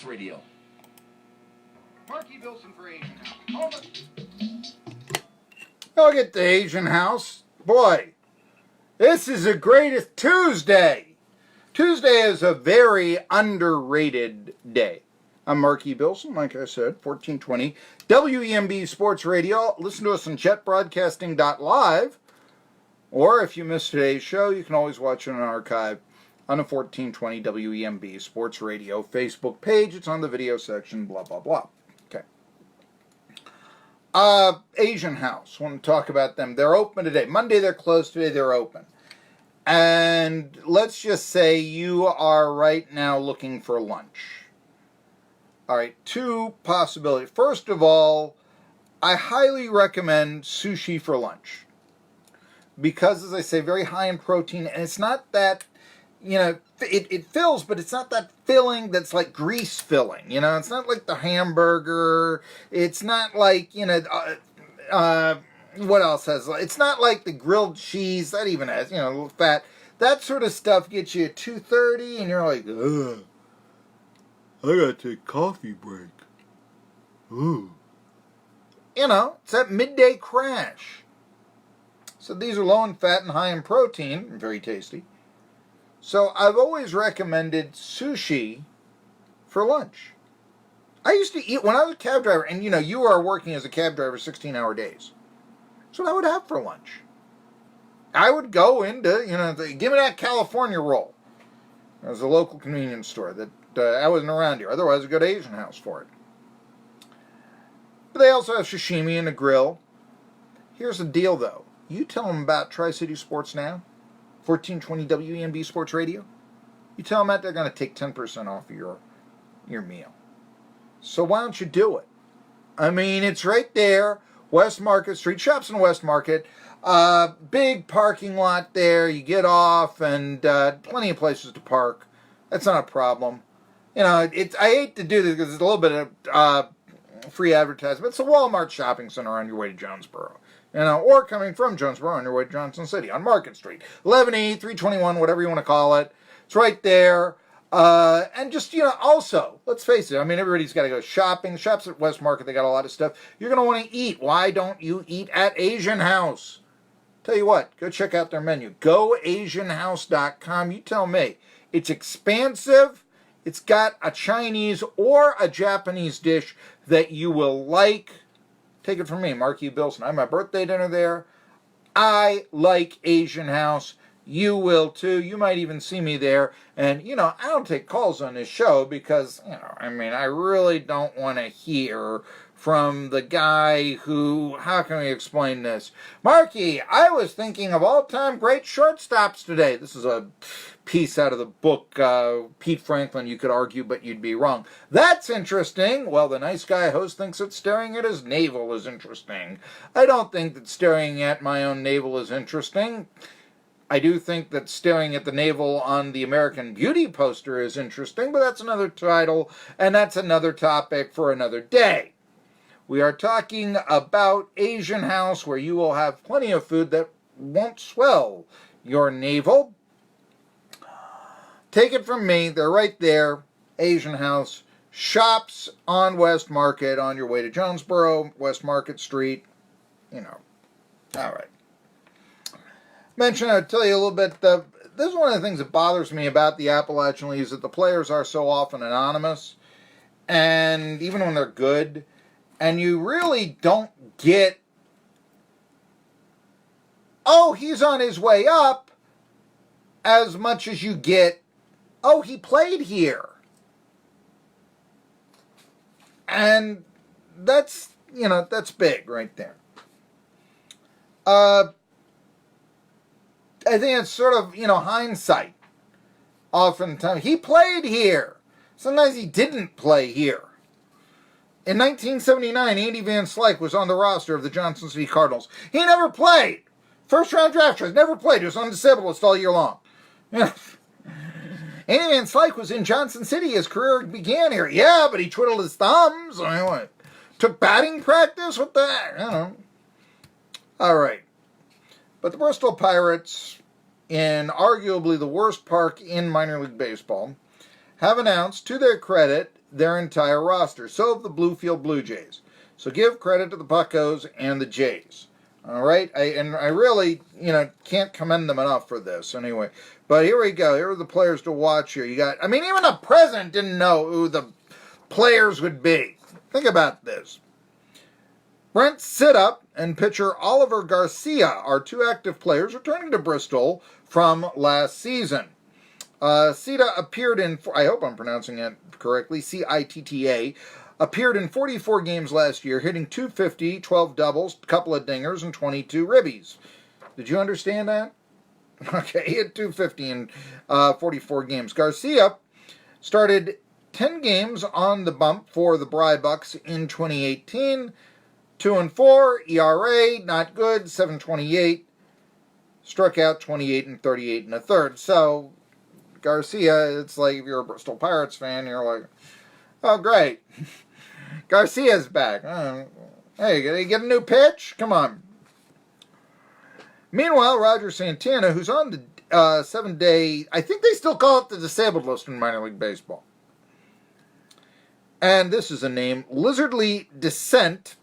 Sports Radio. Marky, Billson for Asian House. I'll get the Asian House. Boy, this is the greatest Tuesday. Tuesday is a very underrated day. I'm Marky Billson, like I said, 1420 WEMB Sports Radio. Listen to us on jetbroadcasting.live. Or if you missed today's show, you can always watch it on archive on the 1420 WEMB Sports Radio Facebook page. It's on the video section, blah, blah, blah. Okay. Asian House. Want to talk about them. They're open today. Monday they're closed. Today they're open. And let's just say you are right now looking for lunch. All right, two possibilities. First of all, I highly recommend sushi for lunch. Because, as I say, very high in protein. And it's not that, it fills, but it's not that filling that's like grease filling. It's not like the hamburger. It's not like, what else has, it's not like the grilled cheese. That even has, a little fat. That sort of stuff gets you at 2:30 and you're like, ugh. I gotta take a coffee break. Ooh. It's that midday crash. So these are low in fat and high in protein, and very tasty. So I've always recommended sushi for lunch. I used to eat, when I was a cab driver, and you are working as a cab driver 16-hour days. That's what I would have for lunch. I would go into, give me that California roll. There's a local convenience store that I wasn't around here. Otherwise, I'd go to Asian House for it. But they also have sashimi and a grill. Here's the deal, though. You tell them about Tri-City Sports Now, 1420 WEMB Sports Radio. You tell them that they're going to take 10% off of your meal. So why don't you do it? I mean, it's right there, West Market Street. Shops in West Market. Big parking lot there. You get off and plenty of places to park. That's not a problem. I hate to do this because it's a little bit of free advertisement. It's a Walmart shopping center on your way to Jonesboro. Or coming from Jonesboro on your way to Johnson City on Market Street. 11E, 321, whatever you want to call it. It's right there. And just, also, let's face it, everybody's got to go shopping. Shops at West Market, they got a lot of stuff. You're going to want to eat. Why don't you eat at Asian House? Tell you what, go check out their menu. GoAsianHouse.com. You tell me. It's expansive. It's got a Chinese or a Japanese dish that you will like. Take it from me, Marky Billson. I have my birthday dinner there. I like Asian House. You will too. You might even see me there. And, I don't take calls on this show because, I really don't want to hear from the guy who, how can we explain this? Marky, I was thinking of all-time great shortstops today. This is a piece out of the book, Pete Franklin, you could argue, but you'd be wrong. That's interesting. Well, the nice guy host thinks that staring at his navel is interesting. I don't think that staring at my own navel is interesting. I do think that staring at the navel on the American Beauty poster is interesting, but that's another title, and that's another topic for another day. We are talking about Asian House, where you will have plenty of food that won't swell your navel. Take it from me, they're right there, Asian House. Shops on West Market on your way to Jonesboro, West Market Street. All right. I'll tell you a little bit. This is one of the things that bothers me about the Appalachian League is that the players are so often anonymous. And even when they're good, and you really don't get, oh, he's on his way up, as much as you get, oh, he played here. And that's, that's big right there. I think it's sort of, hindsight. Oftentimes, he played here. Sometimes he didn't play here. In 1979, Andy Van Slyke was on the roster of the Johnson City Cardinals. He never played. First-round draft choice, never played. He was on disabled all year long. Andy Van Slyke was in Johnson City. His career began here. Yeah, but he twiddled his thumbs. Took batting practice? What the heck? I don't know. All right. But the Bristol Pirates, in arguably the worst park in minor league baseball, have announced, to their credit, their entire roster. So have the Bluefield Blue Jays. So give credit to the Buccos and the Jays. All right? I really, can't commend them enough for this anyway. But here we go. Here are the players to watch here. You got, even the president didn't know who the players would be. Think about this. Brent Sidup and pitcher Oliver Garcia are two active players returning to Bristol from last season. Cita appeared in, I hope I'm pronouncing it correctly, Citta, appeared in 44 games last year, hitting .250, 12 doubles, a couple of dingers, and 22 ribbies. Did you understand that? Okay, he hit .250 in 44 games. Garcia started 10 games on the bump for the Bucks in 2018. 2-4, ERA, not good, 7.28, struck out 28 and 38 and a third. So, Garcia, it's like if you're a Bristol Pirates fan, you're like, oh, great. Garcia's back. Hey, did he get a new pitch? Come on. Meanwhile, Roger Santana, who's on the 7-day, I think they still call it the disabled list in minor league baseball. And this is a name, Lizardly Descent,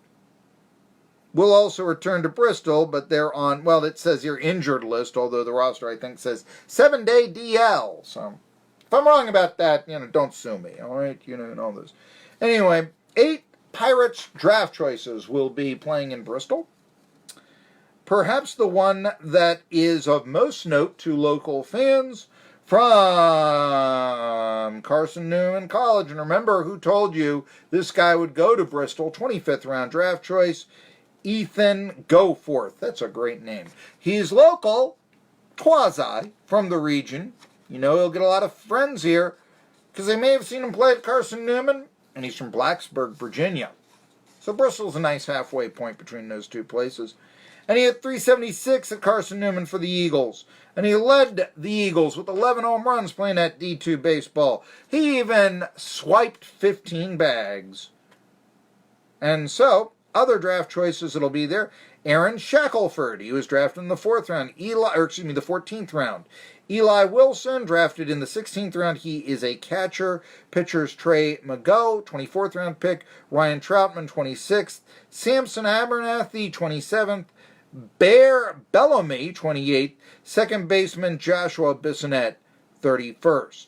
will also return to Bristol, but they're on, well, it says here injured list, although the roster, I think, says 7-day DL. So, if I'm wrong about that, don't sue me, all right? And all this. Anyway, 8 Pirates draft choices will be playing in Bristol. Perhaps the one that is of most note to local fans from Carson Newman College. And remember who told you this guy would go to Bristol, 25th round draft choice, Ethan Goforth. That's a great name. He's local, quasi, from the region. He'll get a lot of friends here because they may have seen him play at Carson Newman, and he's from Blacksburg, Virginia. So Bristol's a nice halfway point between those two places. And he had .376 at Carson Newman for the Eagles. And he led the Eagles with 11 home runs playing at D2 baseball. He even swiped 15 bags. And so, other draft choices that'll be there. Aaron Shackelford, he was drafted in the 14th round. Eli Wilson, drafted in the 16th round. He is a catcher. Pitchers Trey Mago, 24th round pick. Ryan Troutman, 26th. Samson Abernathy, 27th. Bear Bellamy, 28th. Second baseman Joshua Bissonette, 31st.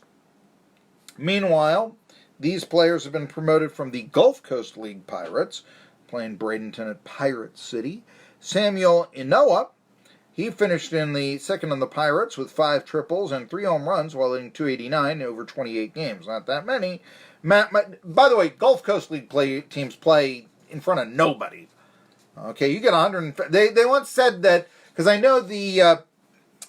Meanwhile, these players have been promoted from the Gulf Coast League Pirates, playing Bradenton at Pirate City. Samuel Inoa, he finished in the second on the Pirates with 5 triples and 3 home runs while hitting .289 over 28 games. Not that many. By the way, Gulf Coast League teams play in front of nobody. Okay, you get 100. They once said that, because I know the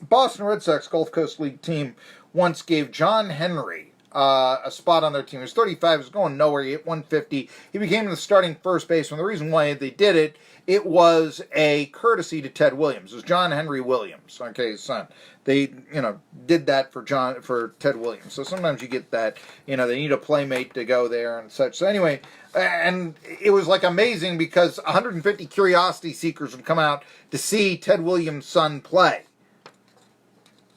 Boston Red Sox Gulf Coast League team once gave John Henry a spot on their team. He was 35, he was going nowhere. He hit 150. He became the starting first baseman. The reason why they did it, it was a courtesy to Ted Williams. It was John Henry Williams, okay, his son. They, did that for Ted Williams. So sometimes you get that, they need a playmate to go there and such. So anyway, and it was like amazing because 150 curiosity seekers would come out to see Ted Williams' son play.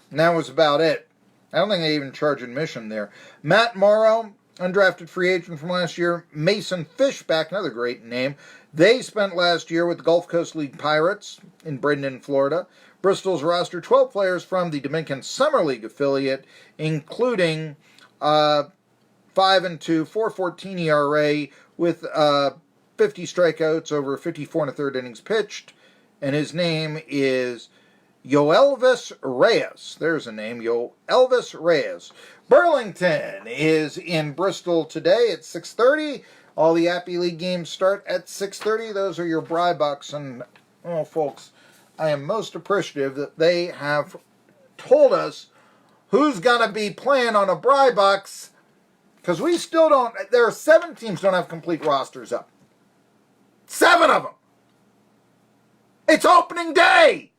And that was about it. I don't think they even charge admission there. Matt Morrow, undrafted free agent from last year. Mason Fishback, another great name. They spent last year with the Gulf Coast League Pirates in Bradenton, Florida. Bristol's roster 12 players from the Dominican Summer League affiliate, including 5-2, 4.14 ERA with 50 strikeouts over 54 and a third innings pitched. And his name is Yoelvis Reyes. There's a name, Yoelvis Reyes. Burlington is in Bristol today at 6:30. All the Appy League games start at 6:30. Those are your Bucks. And, folks, I am most appreciative that they have told us who's going to be playing on a Bucks, because we still don't. There are 7 teams don't have complete rosters up. 7 of them. It's opening day.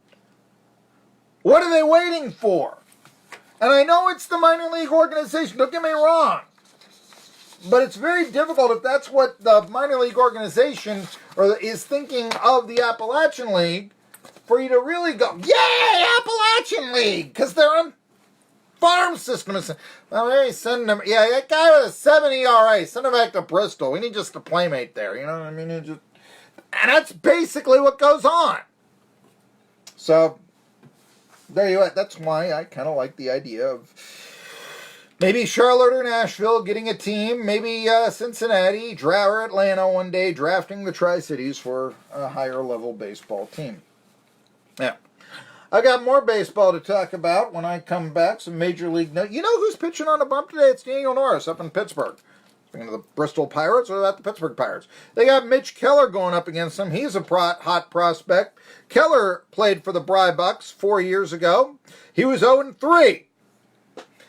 What are they waiting for? And I know it's the minor league organization, don't get me wrong. But it's very difficult if that's what the minor league organization is thinking of the Appalachian League, for you to really go, yay, Appalachian League, because they're farm system is, well, hey, send him, yeah, that guy with a 7 ERA, send him back to Bristol. We need just a playmate there, you know what I mean? And that's basically what goes on. So, there you go. That's why I kind of like the idea of maybe Charlotte or Nashville getting a team, maybe Cincinnati, or Atlanta one day drafting the Tri-Cities for a higher level baseball team. Yeah. I got more baseball to talk about when I come back. Some Major League notes. You know who's pitching on a bump today? It's Daniel Norris up in Pittsburgh. Speaking of the Bristol Pirates, what about the Pittsburgh Pirates? They got Mitch Keller going up against them. He's a hot prospect. Keller played for the Bucks 4 years ago. He was 0-3.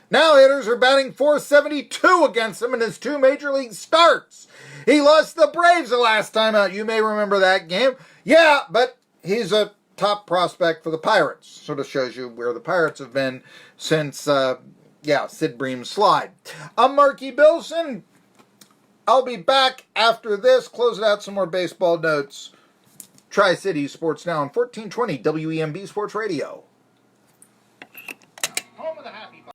Now hitters are batting .472 against him in his 2 Major League starts. He lost the Braves the last time out. You may remember that game. Yeah, but he's a top prospect for the Pirates. Sort of shows you where the Pirates have been since, Sid Bream's slide. I'm Marky Billson. I'll be back after this. Close it out, some more baseball notes. Tri-City Sports Now on 1420 WEMB Sports Radio. Home of the Happy